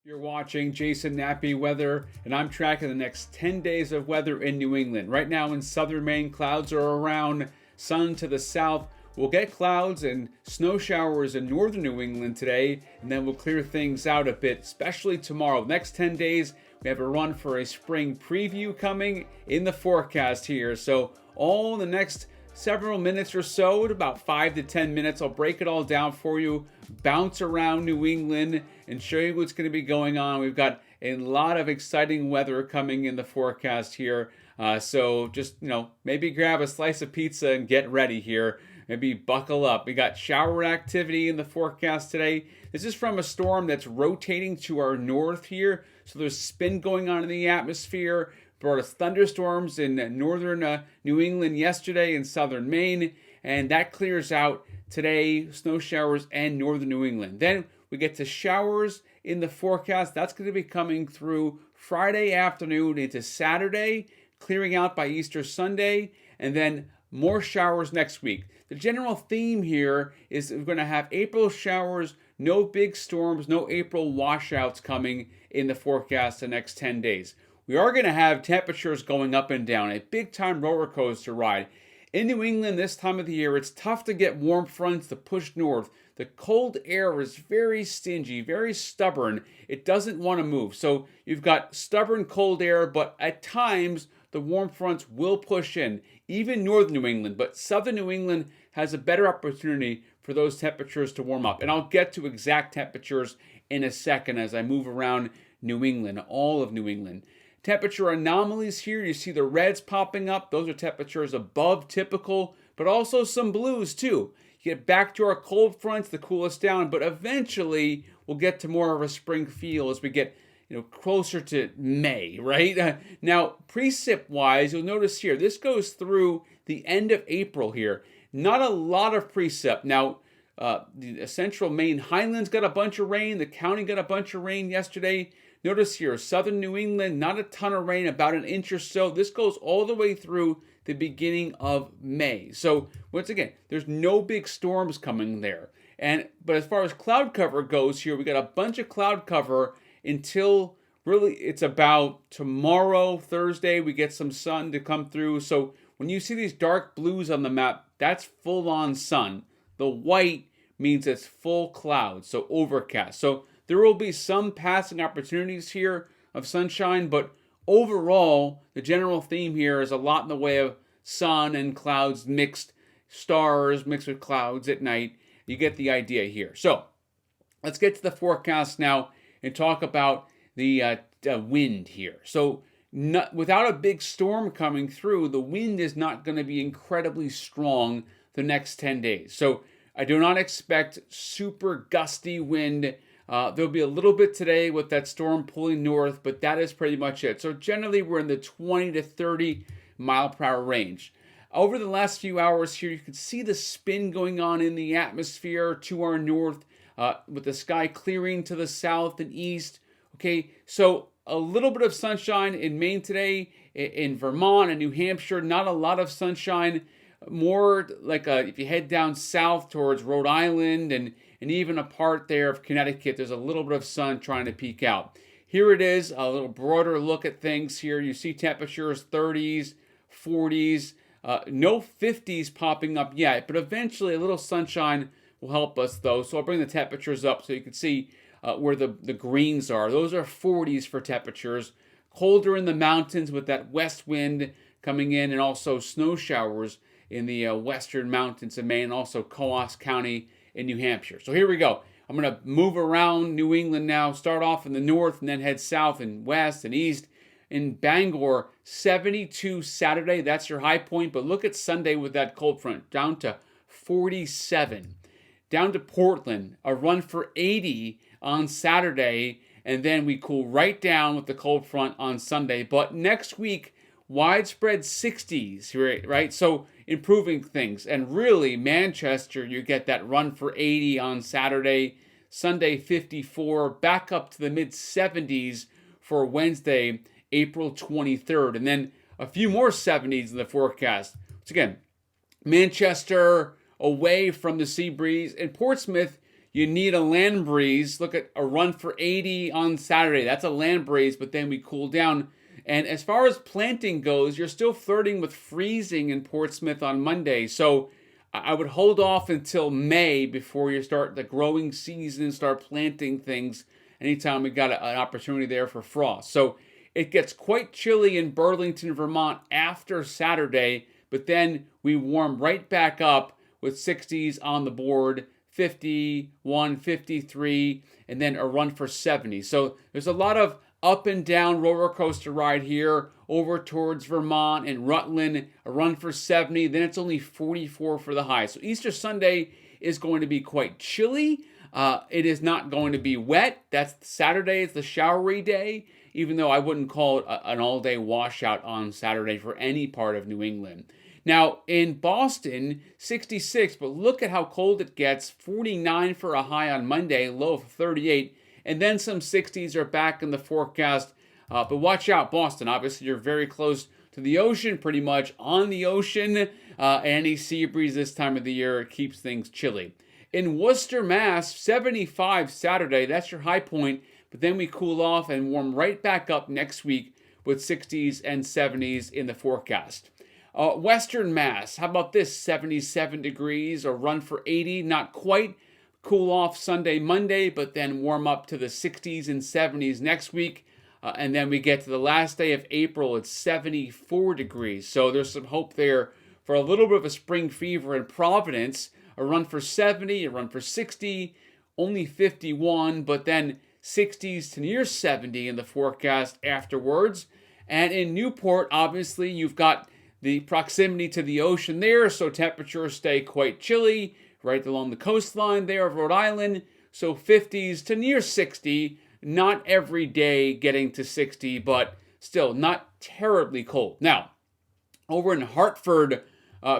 You're watching Jason Nappy Weather, and I'm tracking the next 10 days of weather in New England. Right now in southern Maine, clouds are around, sun to the south. We'll get clouds and snow showers in northern New England today, and then we'll clear things out a bit, especially tomorrow. Next 10 days, we have a run for a spring preview coming in the forecast here. So all in the next several minutes or so, about 5 to 10 minutes, I'll break it all down for you, bounce around New England, and show you what's going to be going on. We've got a lot of exciting weather coming in the forecast here. So just, maybe grab a slice of pizza and get ready here. Maybe buckle up. We got shower activity in the forecast today. This is from a storm that's rotating to our north here. So there's spin going on in the atmosphere. Brought us thunderstorms in northern New England yesterday in southern Maine. And that clears out today, snow showers and northern New England. Then we get to showers in the forecast. That's going to be coming through Friday afternoon into Saturday, clearing out by Easter Sunday, and then more showers next week. The general theme here is we're going to have April showers, no big storms, no April washouts coming in the forecast the next 10 days. We are going to have temperatures going up and down, a big-time roller coaster ride. In New England this time of the year, it's tough to get warm fronts to push north. The cold air is very stingy, very stubborn. It doesn't want to move. So you've got stubborn cold air, but at times the warm fronts will push in, even northern New England. But southern New England has a better opportunity for those temperatures to warm up. And I'll get to exact temperatures in a second as I move around New England, all of New England. Temperature anomalies here, you see the reds popping up. Those are temperatures above typical, but also some blues too. You get back to our cold fronts, the coolest down, but eventually we'll get to more of a spring feel as we get closer to May, right? Now, precip-wise, you'll notice here, this goes through the end of April here. Not a lot of precip. Now, the central Maine Highlands got a bunch of rain. The county got a bunch of rain yesterday. Notice here, southern New England, not a ton of rain, about an inch or so. This goes all the way through the beginning of May. So, once again, there's no big storms coming there. But as far as cloud cover goes here, we got a bunch of cloud cover until really it's about tomorrow, Thursday, we get some sun to come through. So when you see these dark blues on the map, that's full-on sun. The white means it's full cloud, so overcast. So there will be some passing opportunities here of sunshine, but overall, the general theme here is a lot in the way of sun and clouds mixed, stars mixed with clouds at night. You get the idea here. So let's get to the forecast now and talk about the wind here. So without a big storm coming through, the wind is not going to be incredibly strong the next 10 days. So I do not expect super gusty wind. There'll be a little bit today with that storm pulling north, but that is pretty much it. So generally, we're in the 20 to 30 mile per hour range. Over the last few hours here, you can see the spin going on in the atmosphere to our north, with the sky clearing to the south and east. Okay, so a little bit of sunshine in Maine today, in Vermont and New Hampshire, not a lot of sunshine. More like if you head down south towards Rhode Island and even a part there of Connecticut, there's a little bit of sun trying to peek out. Here it is, a little broader look at things here. You see temperatures 30s, 40s, no 50s popping up yet, but eventually a little sunshine will help us though. So I'll bring the temperatures up so you can see where the greens are. Those are 40s for temperatures. Colder in the mountains with that west wind coming in, and also snow showers in the western mountains of Maine, also Coos County in New Hampshire. So here we go. I'm going to move around New England now, start off in the north and then head south and west and east. In Bangor, 72 Saturday, that's your high point, but look at Sunday with that cold front, down to 47. Down to Portland, a run for 80 on Saturday, and then we cool right down with the cold front on Sunday. But next week, widespread 60s, right? So improving things. And really, Manchester, you get that run for 80 on Saturday, Sunday 54, back up to the mid-70s for Wednesday, April 23rd. And then a few more 70s in the forecast. Once again, Manchester away from the sea breeze. In Portsmouth, you need a land breeze. Look at a run for 80 on Saturday. That's a land breeze, but then we cool down. And as far as planting goes, you're still flirting with freezing in Portsmouth on Monday. So I would hold off until May before you start the growing season, start planting things anytime we got an opportunity there for frost. So it gets quite chilly in Burlington, Vermont after Saturday, but then we warm right back up with 60s on the board, 51, 53, and then a run for 70. So there's a lot of up and down roller coaster ride here over towards Vermont and Rutland, a run for 70. Then it's only 44 for the high. So Easter Sunday is going to be quite chilly. It is not going to be wet. That's Saturday. It's the showery day, even though I wouldn't call it an all-day washout on Saturday for any part of New England. Now, in Boston, 66, but look at how cold it gets. 49 for a high on Monday, low of 38. And then some 60s are back in the forecast. But watch out, Boston. Obviously, you're very close to the ocean, pretty much on the ocean. Any sea breeze this time of the year keeps things chilly. In Worcester, Mass, 75 Saturday. That's your high point. But then we cool off and warm right back up next week with 60s and 70s in the forecast. Western Mass, how about this? 77 degrees, a run for 80. Not quite. Cool off Sunday, Monday, but then warm up to the 60s and 70s next week. And then we get to the last day of April, it's 74 degrees. So there's some hope there for a little bit of a spring fever in Providence. A run for 70, a run for 60, only 51, but then 60s to near 70 in the forecast afterwards. And in Newport, obviously, you've got the proximity to the ocean there, so temperatures stay quite chilly right along the coastline there of Rhode Island. So 50s to near 60, not every day getting to 60, but still not terribly cold. Now, over in Hartford,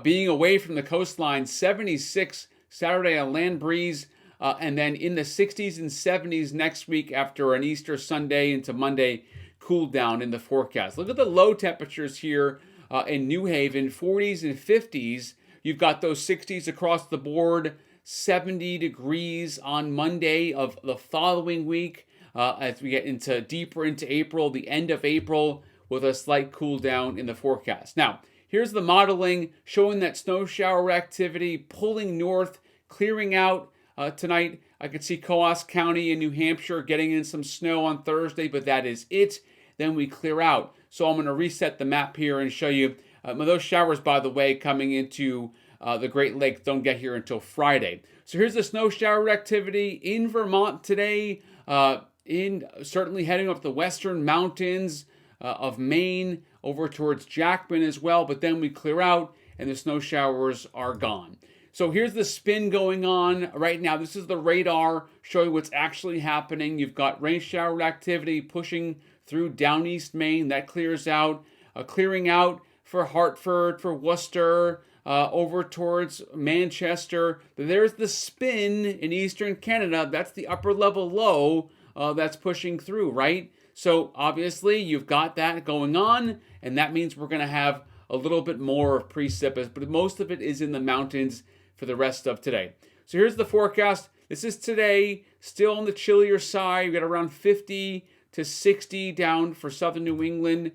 being away from the coastline, 76 Saturday, a land breeze, and then in the 60s and 70s next week after an Easter Sunday into Monday, cool down in the forecast. Look at the low temperatures here in New Haven, 40s and 50s. You've got those 60s across the board, 70 degrees on Monday of the following week as we get deeper into April, the end of April, with a slight cool down in the forecast. Now, here's the modeling showing that snow shower activity pulling north, clearing out tonight. I could see Coos County in New Hampshire getting in some snow on Thursday, but that is it. Then we clear out. So I'm going to reset the map here and show you. Those showers, by the way, coming into the Great Lakes don't get here until Friday. So here's the snow shower activity in Vermont today, certainly heading up the western mountains of Maine over towards Jackman as well, but then we clear out and the snow showers are gone. So here's the spin going on right now. This is the radar showing what's actually happening. You've got rain shower activity pushing through down east Maine. That clears out. Clearing out for Hartford, for Worcester, over towards Manchester. There's the spin in eastern Canada. That's the upper level low that's pushing through, right? So obviously you've got that going on, and that means we're going to have a little bit more of precip, but most of it is in the mountains for the rest of today. So here's the forecast. This is today, still on the chillier side. We've got around 50 to 60 down for southern New England.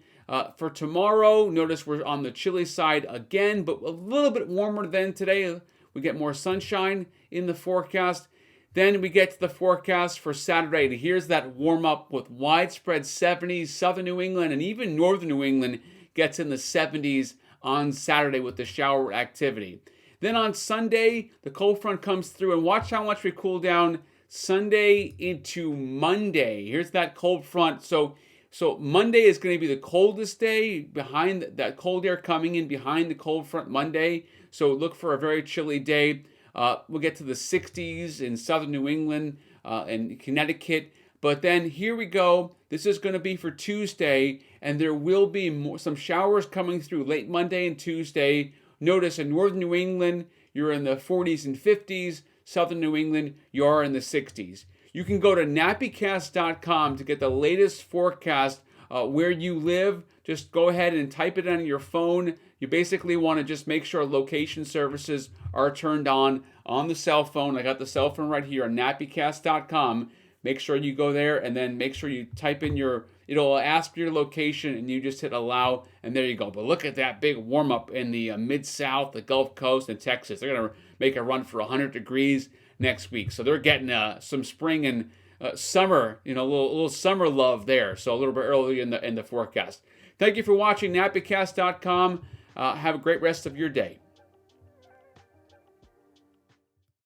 For tomorrow, notice we're on the chilly side again, but a little bit warmer than today. We get more sunshine in the forecast. Then we get to the forecast for Saturday. And here's that warm up with widespread 70s. Southern New England and even northern New England gets in the 70s on Saturday with the shower activity. Then on Sunday, the cold front comes through, and watch how much we cool down Sunday into Monday. Here's that cold front. So Monday is going to be the coldest day, behind that cold air coming in behind the cold front Monday. So look for a very chilly day. We'll get to the 60s in southern New England and Connecticut. But then here we go. This is going to be for Tuesday, and there will be some showers coming through late Monday and Tuesday. Notice in northern New England, you're in the 40s and 50s. Southern New England, you are in the 60s. You can go to Nappicast.com to get the latest forecast where you live. Just go ahead and type it on your phone. You basically want to just make sure location services are turned on the cell phone. I got the cell phone right here on nappicast.com. Make sure you go there and then make sure you type in it'll ask for your location and you just hit allow and there you go. But look at that big warm up in the Mid-South, the Gulf Coast, and Texas. They're going to make a run for 100 degrees next week. So they're getting some spring and summer, a little summer love there. So a little bit early in the forecast. Thank you for watching Nappicast.com. Have a great rest of your day.